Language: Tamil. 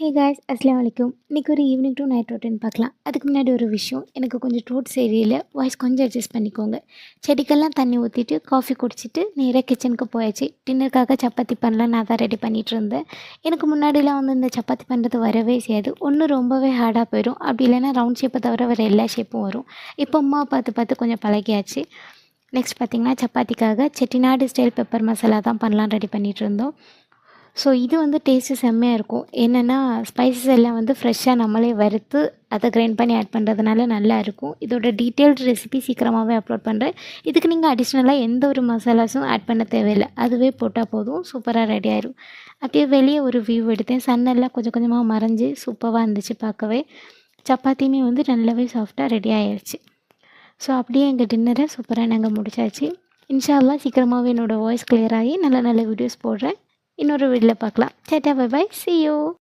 ஹே காய்ஸ் அஸ்ஸலாமு அலைக்கும். இன்றைக்கி ஒரு ஈவினிங் டு நைட் ரொட்டீன் பார்க்கலாம். அதுக்கு முன்னாடி ஒரு விஷயம், எனக்கு கொஞ்சம் த்ரோட் சரியில்லை, வாய்ஸ் கொஞ்சம் அட்ஜஸ்ட் பண்ணிக்கோங்க. செடிக்கெல்லாம் தண்ணி ஊற்றிட்டு காஃபி குடிச்சிட்டு நேராக கிச்சனுக்கு போயாச்சு. டின்னருக்காக சப்பாத்தி பண்ணலாம், நான் தான் ரெடி பண்ணிகிட்டு இருந்தேன். எனக்கு முன்னாடிலாம் வந்து இந்த சப்பாத்தி பண்ணுறது வரவே செய்யாது. ஒன்று ரொம்பவே ஹார்டாக போயிடும், அப்படி இல்லைன்னா ரவுண்ட் ஷேப்பை தவிர வேறு எல்லா ஷேப்பும் வரும். இப்போ அம்மா பார்த்து பார்த்து கொஞ்சம் பழகியாச்சு. நெக்ஸ்ட் பார்த்திங்கன்னா சப்பாத்திக்காக செட்டிநாடு ஸ்டைல் பெப்பர் மசாலா தான் பண்ணலாம் ரெடி பண்ணிகிட்டு இருந்தோம். ஸோ இது வந்து டேஸ்ட்டு செம்மையாக இருக்கும். என்னென்னா ஸ்பைசஸ் எல்லாம் வந்து ஃப்ரெஷ்ஷாக நம்மளே வறுத்து அதை கிரைண்ட் பண்ணி ஆட் பண்ணுறதுனால நல்லாயிருக்கும். இதோட டீட்டெயில்டு ரெசிபி சீக்கிரமாகவே அப்லோட் பண்ணுறேன். இதுக்கு நீங்கள் அடிஷ்னலாக எந்த ஒரு மசாலாஸும் ஆட் பண்ண தேவையில்லை, அதுவே போட்டால் போதும், சூப்பராக ரெடி ஆயிடும். அப்படியே வெளியே ஒரு வியூ எடுத்தேன். சன்னெல்லாம் கொஞ்சம் கொஞ்சமாக மறைஞ்சி சூப்பராக இருந்துச்சு பார்க்கவே. சப்பாத்தியுமே வந்து நல்லாவே சாஃப்டாக ரெடி ஆயிடுச்சு. ஸோ அப்படியே எங்கள் டின்னரை சூப்பராக நாங்கள் முடிச்சாச்சு. இன்ஷா அல்லாஹ் சீக்கிரமாகவே என்னோடய வாய்ஸ் கிளியர் ஆகி நல்ல நல்ல வீடியோஸ் போடுறேன். இன்னொரு வீடியோவில் பார்க்கலாம். Tata bye bye, see you.